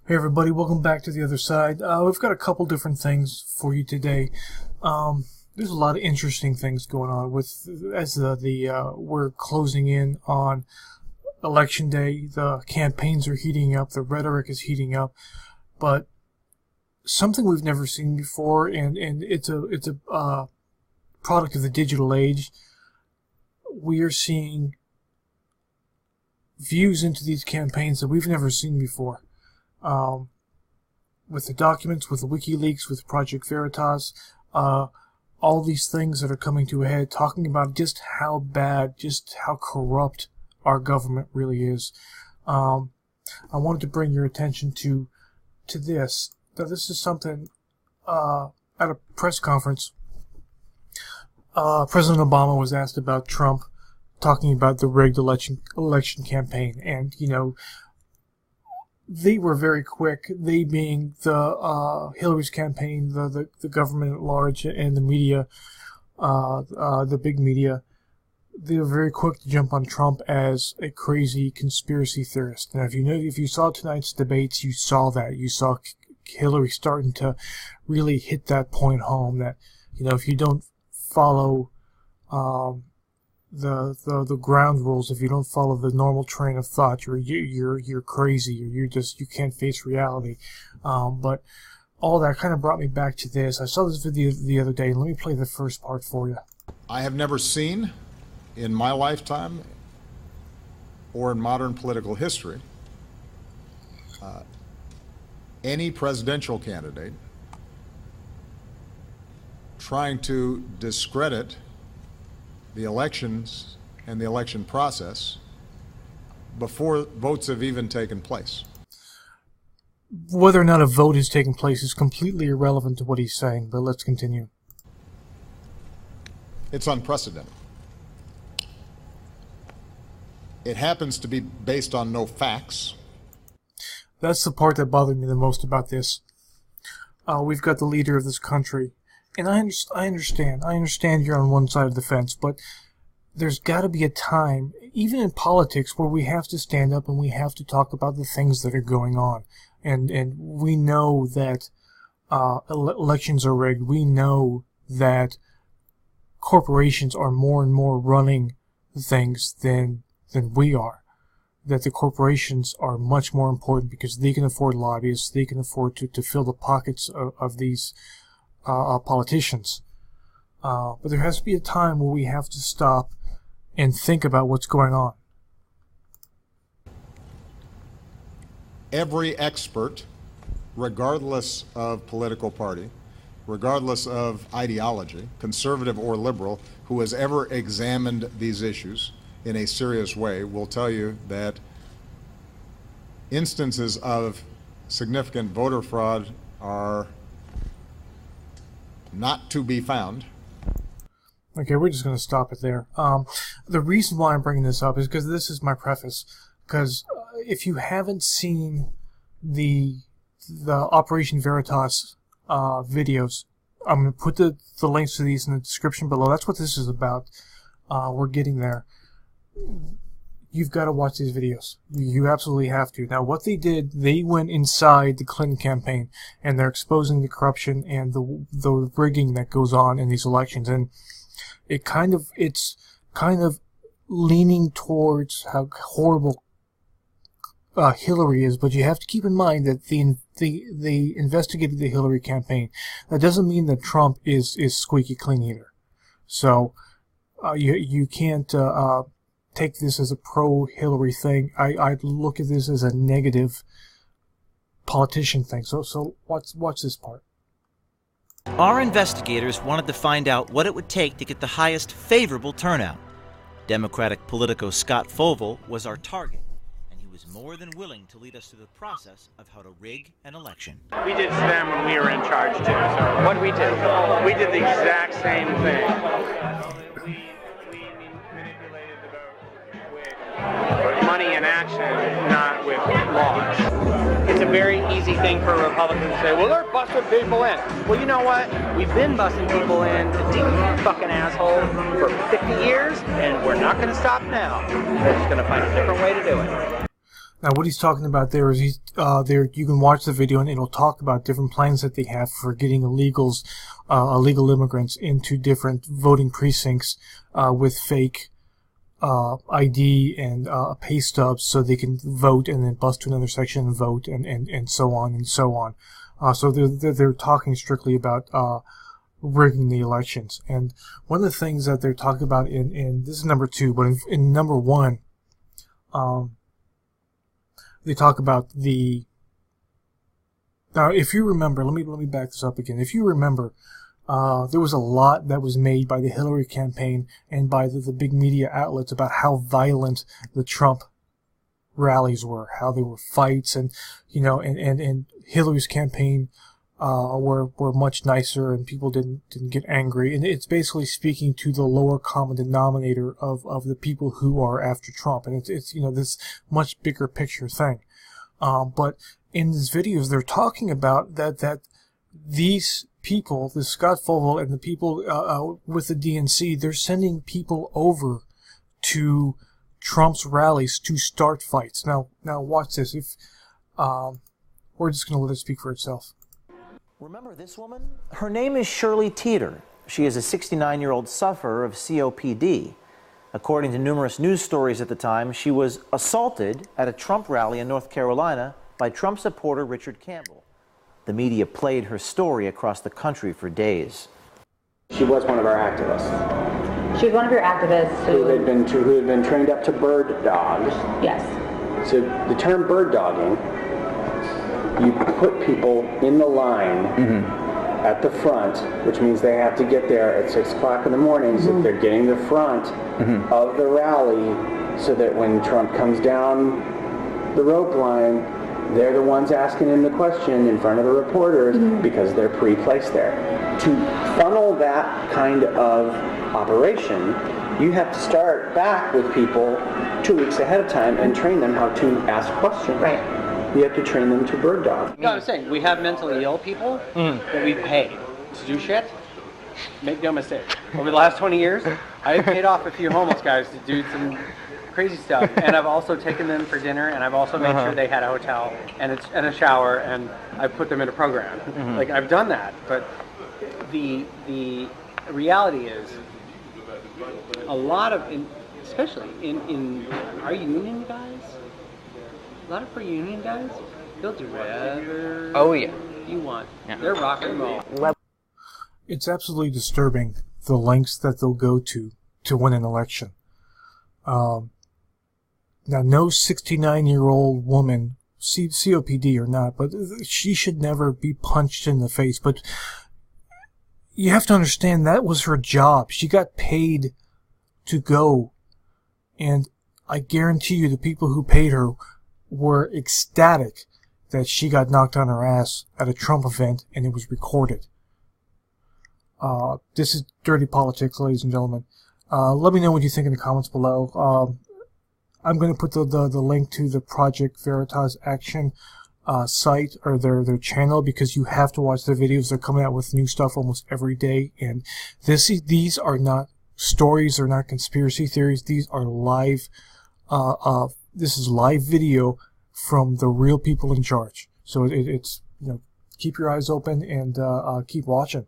Hey everybody, welcome back to the other side. We've got a couple different things for you today. There's a lot of interesting things going on as we're closing in on election day. The campaigns are heating up, the rhetoric is heating up, but something we've never seen before, and it's a product of the digital age. We are seeing views into these campaigns that we've never seen before. With the documents, with the WikiLeaks, with Project Veritas, all these things that are coming to a head, talking about just how bad, just how corrupt our government really is. I wanted to bring your attention to this. Now, this is something at a press conference. President Obama was asked about Trump talking about the rigged election campaign, and they were very quick, they being the Hillary's campaign, the government at large, and the media, the big media. They were very quick to jump on Trump as a crazy conspiracy theorist. Now, if you saw tonight's debates, you saw that. You saw Hillary starting to really hit that point home that, if you don't follow the ground rules, if you don't follow the normal train of thought, you're crazy, or you can't face reality. But all that kind of brought me back to this. I saw this video the other day, and let me play the first part for you. I have never seen in my lifetime or in modern political history any presidential candidate trying to discredit the elections and the election process before votes have even taken place. Whether or not a vote has taken place is completely irrelevant to what he's saying, but let's continue. It's unprecedented. It happens to be based on no facts. That's the part that bothered me the most about this. We've got the leader of this country. And I understand you're on one side of the fence, but there's got to be a time, even in politics, where we have to stand up and we have to talk about the things that are going on. And we know that elections are rigged. We know that corporations are more and more running things than we are. That the corporations are much more important because they can afford lobbyists. They can afford to fill the pockets of these politicians. But there has to be a time where we have to stop and think about what's going on. Every expert, regardless of political party, regardless of ideology, conservative or liberal, who has ever examined these issues in a serious way will tell you that instances of significant voter fraud are not to be found. Okay, we're just going to stop it there. The reason why I'm bringing this up is because this is my preface. Because if you haven't seen the Operation Veritas videos, I'm going to put the links to these in the description below. That's what this is about. We're getting there. You've got to watch these videos. You absolutely have to. Now, what they did, they went inside the Clinton campaign, and they're exposing the corruption and the rigging that goes on in these elections. And it's kind of leaning towards how horrible Hillary is. But you have to keep in mind that they investigated the Hillary campaign. That doesn't mean that Trump is squeaky clean either. So you can't take this as a pro-Hillary thing. I'd look at this as a negative politician thing. So watch this part. Our investigators wanted to find out what it would take to get the highest favorable turnout. Democratic politico Scott Fovel was our target, and he was more than willing to lead us through the process of how to rig an election. We did to them when we were in charge too. So what did we do? We did the exact same thing. We manipulated the vote with money and action, not with laws. It's a very easy thing for Republicans to say, well, they're busting people in. Well, you know what? We've been busting people in, you fucking asshole, for 50 years, and we're not going to stop now. We're just going to find a different way to do it. Now, what he's talking about there is there. You can watch the video, and it'll talk about different plans that they have for getting illegal immigrants into different voting precincts with fake ID and pay stubs, so they can vote and then bus to another section and vote, and so on and so on. So they're talking strictly about rigging the elections. And one of the things that they're talking about in this is number 2, but in number 1. They talk about now, if you remember, let me back this up again. If you remember, there was a lot that was made by the Hillary campaign and by the big media outlets about how violent the Trump rallies were, how there were fights, and and Hillary's campaign were much nicer, and people didn't get angry. And it's basically speaking to the lower common denominator of the people who are after Trump. And it's this much bigger picture thing. But in these videos, they're talking about that these people, the Scott Fogle and the people with the DNC, they're sending people over to Trump's rallies to start fights. Now watch this. If we're just going to let it speak for itself. Remember this woman? Her name is Shirley Teeter. She is a 69-year-old sufferer of COPD. According to numerous news stories at the time, she was assaulted at a Trump rally in North Carolina by Trump supporter Richard Campbell. The media played her story across the country for days. She was one of our activists. She was one of your activists who had been trained up to bird dogs. Yes. So the term bird dogging, you put people in the line at the front, which means they have to get there at 6 o'clock in the morning, so they're getting the front of the rally, so that when Trump comes down the rope line, they're the ones asking him the question in front of the reporters because they're pre-placed there. To funnel that kind of operation, you have to start back with people 2 weeks ahead of time and train them how to ask questions. Right. You have to train them to bird dog. No, I'm saying we have mentally ill people that we pay to do shit. Make no mistake. Over the last 20 years, I've paid off a few homeless guys to do some crazy stuff, and I've also taken them for dinner, and I've also made sure they had a hotel and a shower, and I put them in a program. Like, I've done that, but the reality is a lot of, especially in our union guys. A lot of our union guys, they'll do whatever you want. Yeah. They're rock and roll. It's absolutely disturbing the lengths that they'll go to win an election. Now, no 69-year-old woman, COPD or not, but she should never be punched in the face. But you have to understand that was her job. She got paid to go. And I guarantee you the people who paid her were ecstatic that she got knocked on her ass at a Trump event, and it was recorded. This is Dirty Politics, ladies and gentlemen. Let me know what you think in the comments below. I'm going to put the link to the Project Veritas Action site, or their channel, because you have to watch their videos. They're coming out with new stuff almost every day, and these are not stories, they're not conspiracy theories. These are live. This is live video from the real people in charge. So it's keep your eyes open and keep watching.